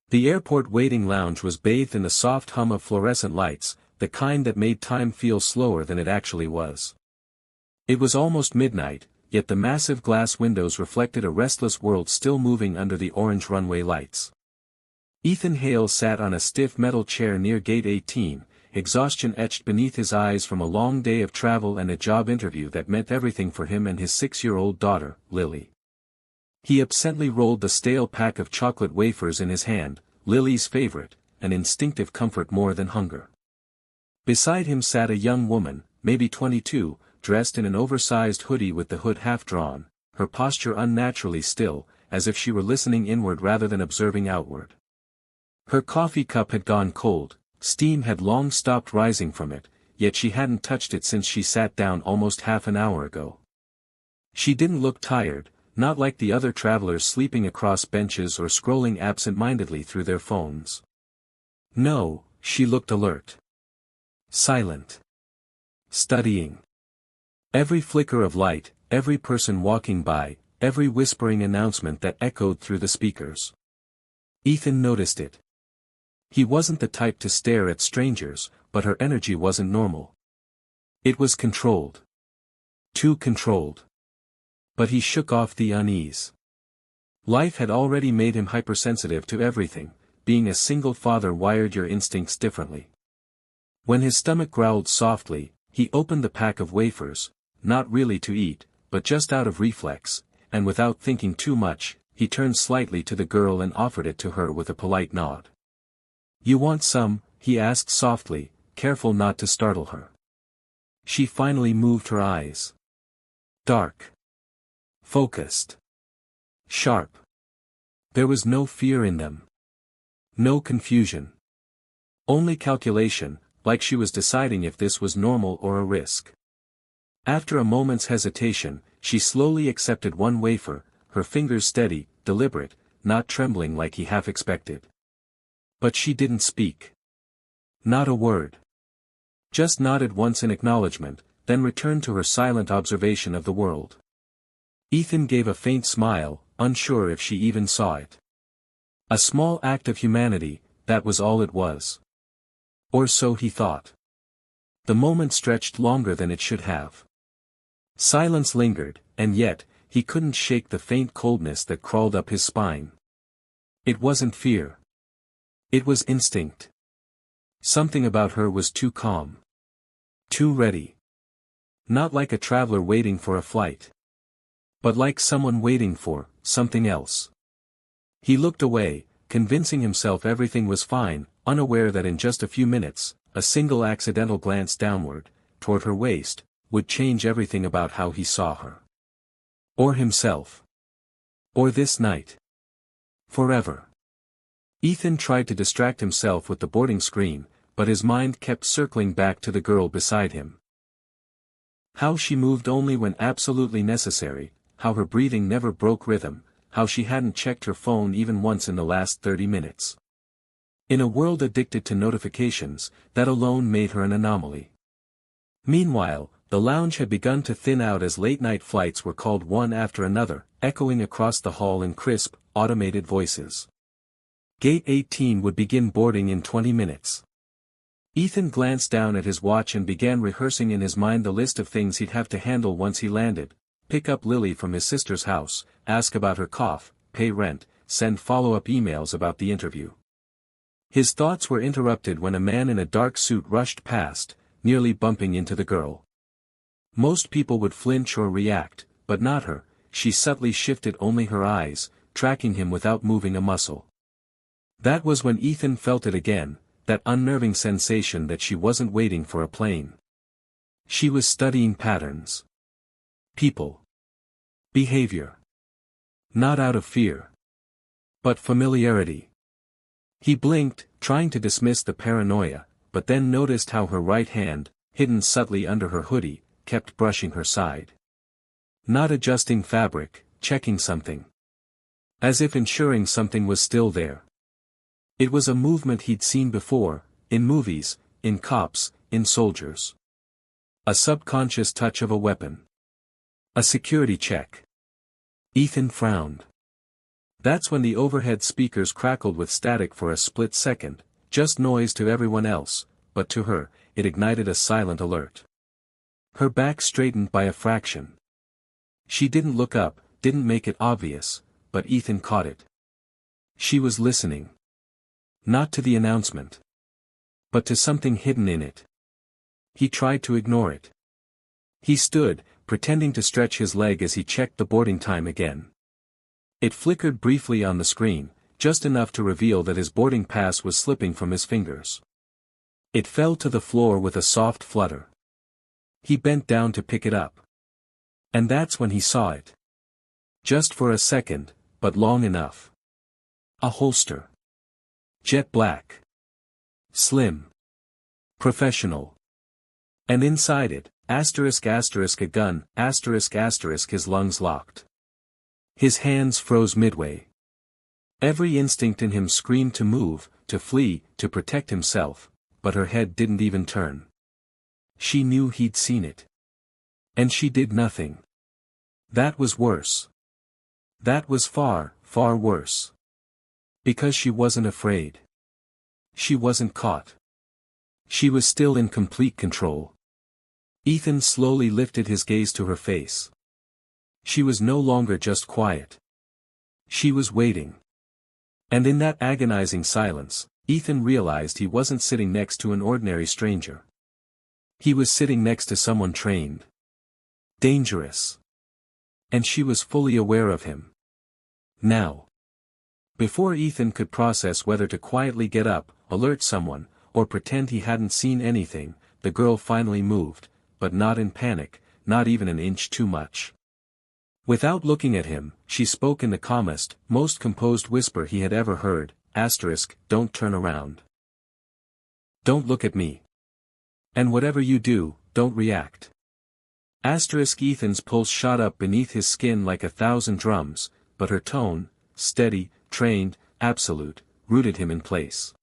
The airport waiting lounge was bathed in the soft hum of fluorescent lights, the kind that made time feel slower than it actually was. It was almost midnight, yet the massive glass windows reflected a restless world still moving under the orange runway lights. Ethan Hale sat on a stiff metal chair near Gate 18, exhaustion etched beneath his eyes from a long day of travel and a job interview that meant everything for him and his 6-year-old daughter, Lily. He absently rolled the stale pack of chocolate wafers in his hand, Lily's favorite, an instinctive comfort more than hunger. Beside him sat a young woman, maybe 22, dressed in an oversized hoodie with the hood half drawn, her posture unnaturally still, as if she were listening inward rather than observing outward. Her coffee cup had gone cold, steam had long stopped rising from it, yet she hadn't touched it since she sat down almost half an hour ago. She didn't look tired, not like the other travelers sleeping across benches or scrolling absent-mindedly through their phones. No, she looked alert. Silent. Studying. Every flicker of light, every person walking by, every whispering announcement that echoed through the speakers. Ethan noticed it. He wasn't the type to stare at strangers, but her energy wasn't normal. It was controlled. Too controlled. But he shook off the unease. Life had already made him hypersensitive to everything, being a single father wired your instincts differently. When his stomach growled softly, he opened the pack of wafers, not really to eat, but just out of reflex, and without thinking too much, he turned slightly to the girl and offered it to her with a polite nod. "You want some?" he asked softly, careful not to startle her. She finally moved her eyes. Dark. Focused. Sharp. There was no fear in them. No confusion. Only calculation, like she was deciding if this was normal or a risk. After a moment's hesitation, she slowly accepted one wafer, her fingers steady, deliberate, not trembling like he half expected. But she didn't speak. Not a word. Just nodded once in acknowledgement, then returned to her silent observation of the world. Ethan gave a faint smile, unsure if she even saw it. A small act of humanity, that was all it was. Or so he thought. The moment stretched longer than it should have. Silence lingered, and yet, he couldn't shake the faint coldness that crawled up his spine. It wasn't fear. It was instinct. Something about her was too calm. Too ready. Not like a traveler waiting for a flight. But like someone waiting for something else. He looked away, convincing himself everything was fine, unaware that in just a few minutes, a single accidental glance downward, toward her waist, would change everything about how he saw her. Or himself. Or this night. Forever. Ethan tried to distract himself with the boarding screen, but his mind kept circling back to the girl beside him. How she moved only when absolutely necessary, how her breathing never broke rhythm, how she hadn't checked her phone even once in the last 30 minutes. In a world addicted to notifications, that alone made her an anomaly. Meanwhile, the lounge had begun to thin out as late-night flights were called one after another, echoing across the hall in crisp, automated voices. Gate 18 would begin boarding in 20 minutes. Ethan glanced down at his watch and began rehearsing in his mind the list of things he'd have to handle once he landed: pick up Lily from his sister's house, ask about her cough, pay rent, send follow-up emails about the interview. His thoughts were interrupted when a man in a dark suit rushed past, nearly bumping into the girl. Most people would flinch or react, but not her. She subtly shifted only her eyes, tracking him without moving a muscle. That was when Ethan felt it again, that unnerving sensation that she wasn't waiting for a plane. She was studying patterns. People. Behavior. Not out of fear. But familiarity. He blinked, trying to dismiss the paranoia, but then noticed how her right hand, hidden subtly under her hoodie, kept brushing her side. Not adjusting fabric, checking something. As if ensuring something was still there. It was a movement he'd seen before, in movies, in cops, in soldiers. A subconscious touch of a weapon. A security check. Ethan frowned. That's when the overhead speakers crackled with static for a split second, just noise to everyone else, but to her, it ignited a silent alert. Her back straightened by a fraction. She didn't look up, didn't make it obvious, but Ethan caught it. She was listening. Not to the announcement, but to something hidden in it. He tried to ignore it. He stood, pretending to stretch his leg as he checked the boarding time again. It flickered briefly on the screen, just enough to reveal that his boarding pass was slipping from his fingers. It fell to the floor with a soft flutter. He bent down to pick it up. And that's when he saw it. Just for a second, but long enough. A holster. Jet black. Slim. Professional. And inside it, **** a gun, **** his lungs locked. His hands froze midway. Every instinct in him screamed to move, to flee, to protect himself, but her head didn't even turn. She knew he'd seen it. And she did nothing. That was worse. That was far, far worse. Because she wasn't afraid. She wasn't caught. She was still in complete control. Ethan slowly lifted his gaze to her face. She was no longer just quiet. She was waiting. And in that agonizing silence, Ethan realized he wasn't sitting next to an ordinary stranger. He was sitting next to someone trained. Dangerous. And she was fully aware of him. Now. Before Ethan could process whether to quietly get up, alert someone, or pretend he hadn't seen anything, the girl finally moved, but not in panic, not even an inch too much. Without looking at him, she spoke in the calmest, most composed whisper he had ever heard, ***, don't turn around. Don't look at me. And whatever you do, don't react. Ethan's pulse shot up beneath his skin like 1,000 drums, but her tone, steady, trained, absolute, rooted him in place.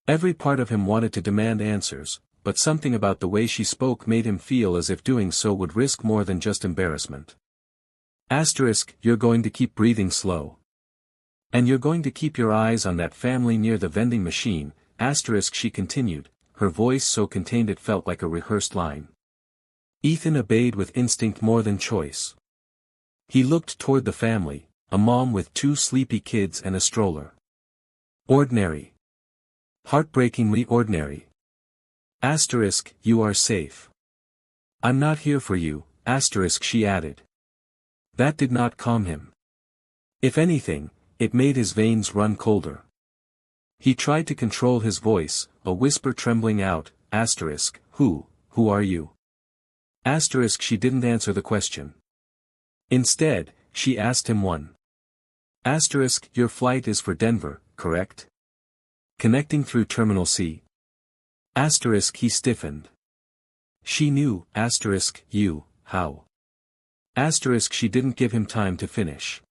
Every part of him wanted to demand answers, but something about the way she spoke made him feel as if doing so would risk more than just embarrassment. You're going to keep breathing slow. And you're going to keep your eyes on that family near the vending machine, she continued, her voice so contained it felt like a rehearsed line. Ethan obeyed with instinct more than choice. He looked toward the family, a mom with 2 sleepy kids and a stroller. Ordinary. Heartbreakingly ordinary. You are safe. I'm not here for you, she added. That did not calm him. If anything, it made his veins run colder. He tried to control his voice, a whisper trembling out, who are you? She didn't answer the question. Instead, she asked him one. Your flight is for Denver, correct? Connecting through Terminal C. He stiffened. She knew, you, how? She didn't give him time to finish.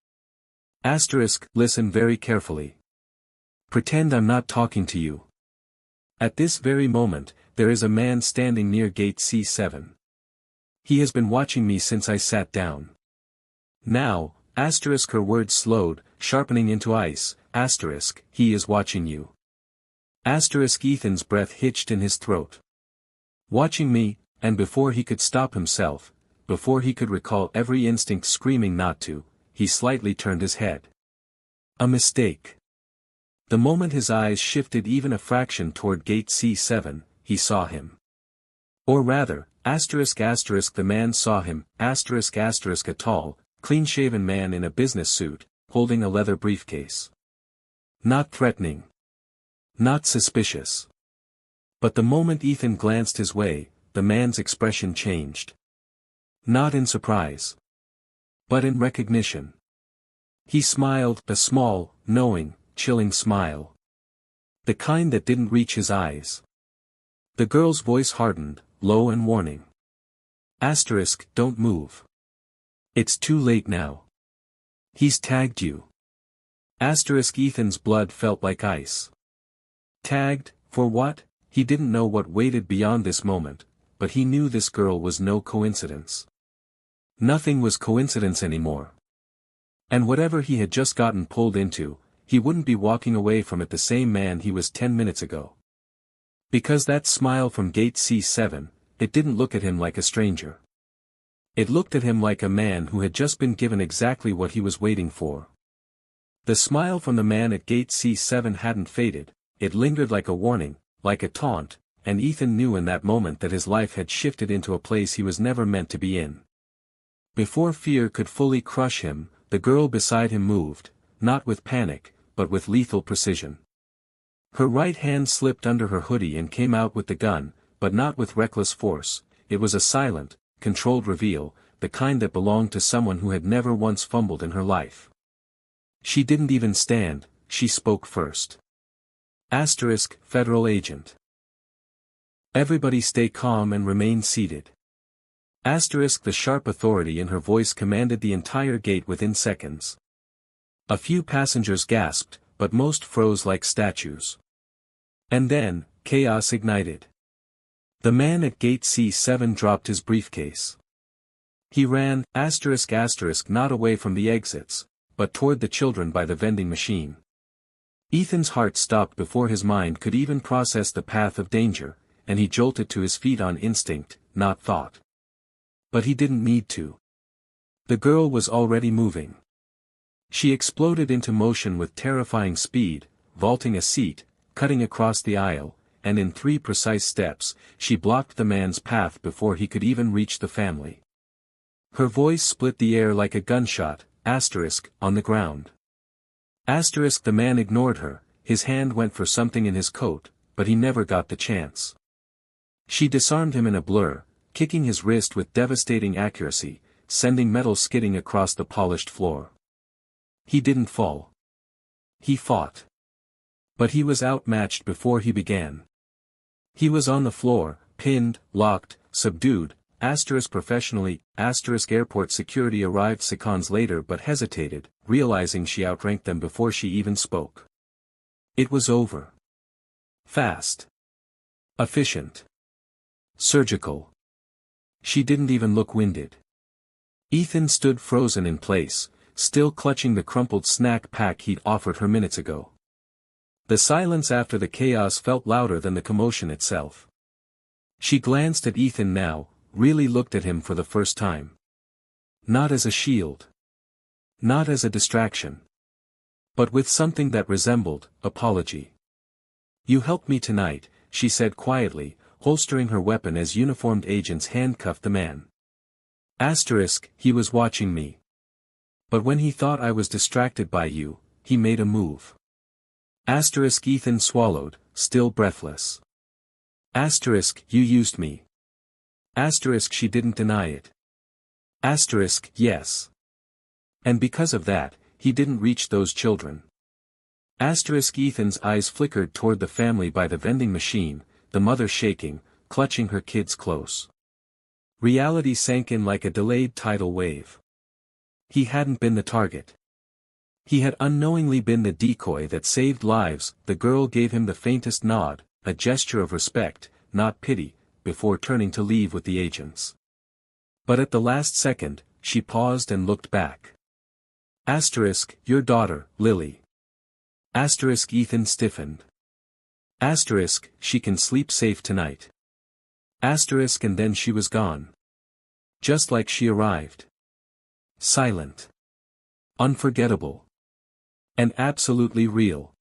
Listen very carefully. Pretend I'm not talking to you. At this very moment, there is a man standing near gate C7. He has been watching me since I sat down. Now, her words slowed, sharpening into ice, he is watching you. Ethan's breath hitched in his throat. Watching me, and before he could stop himself, before he could recall every instinct screaming not to, he slightly turned his head. A mistake. The moment his eyes shifted even a fraction toward gate C7, he saw him. Or rather, the man saw him, a tall, clean-shaven man in a business suit, holding a leather briefcase. Not threatening. Not suspicious. But the moment Ethan glanced his way, the man's expression changed. Not in surprise. But in recognition. He smiled, a small, knowing, chilling smile. The kind that didn't reach his eyes. The girl's voice hardened, low and warning. Don't move. It's too late now. He's tagged you. Ethan's blood felt like ice. Tagged, for what? He didn't know what waited beyond this moment, but he knew this girl was no coincidence. Nothing was coincidence anymore. And whatever he had just gotten pulled into, he wouldn't be walking away from it the same man he was 10 minutes ago. Because that smile from gate C7, it didn't look at him like a stranger. It looked at him like a man who had just been given exactly what he was waiting for. The smile from the man at gate C7 hadn't faded, it lingered like a warning, like a taunt, and Ethan knew in that moment that his life had shifted into a place he was never meant to be in. Before fear could fully crush him, the girl beside him moved, not with panic, but with lethal precision. Her right hand slipped under her hoodie and came out with the gun, but not with reckless force. It was a silent, controlled reveal, the kind that belonged to someone who had never once fumbled in her life. She didn't even stand, she spoke first. Federal agent. Everybody stay calm and remain seated. The sharp authority in her voice commanded the entire gate within seconds. A few passengers gasped, but most froze like statues. And then, chaos ignited. The man at gate C7 dropped his briefcase. He ran, not away from the exits, but toward the children by the vending machine. Ethan's heart stopped before his mind could even process the path of danger, and he jolted to his feet on instinct, not thought. But he didn't need to. The girl was already moving. She exploded into motion with terrifying speed, vaulting a seat, cutting across the aisle, and in 3 precise steps, she blocked the man's path before he could even reach the family. Her voice split the air like a gunshot, on the ground. The man ignored her, his hand went for something in his coat, but he never got the chance. She disarmed him in a blur, kicking his wrist with devastating accuracy, sending metal skidding across the polished floor. He didn't fall. He fought. But he was outmatched before he began. He was on the floor, pinned, locked, subdued, professionally, airport security arrived seconds later but hesitated, realizing she outranked them before she even spoke. It was over. Fast. Efficient. Surgical. She didn't even look winded. Ethan stood frozen in place, still clutching the crumpled snack pack he'd offered her minutes ago. The silence after the chaos felt louder than the commotion itself. She glanced at Ethan now, really looked at him for the first time. Not as a shield. Not as a distraction. But with something that resembled apology. "You helped me tonight," she said quietly, holstering her weapon as uniformed agents handcuffed the man. He was watching me. But when he thought I was distracted by you, he made a move. Ethan swallowed, still breathless. You used me. She didn't deny it. Yes. And because of that, he didn't reach those children. Ethan's eyes flickered toward the family by the vending machine, the mother shaking, clutching her kids close. Reality sank in like a delayed tidal wave. He hadn't been the target. He had unknowingly been the decoy that saved lives. The girl gave him the faintest nod, a gesture of respect, not pity, before turning to leave with the agents. But at the last second, she paused and looked back. Your daughter, Lily. Ethan stiffened. She can sleep safe tonight. And then she was gone. Just like she arrived. Silent. Unforgettable. And absolutely real.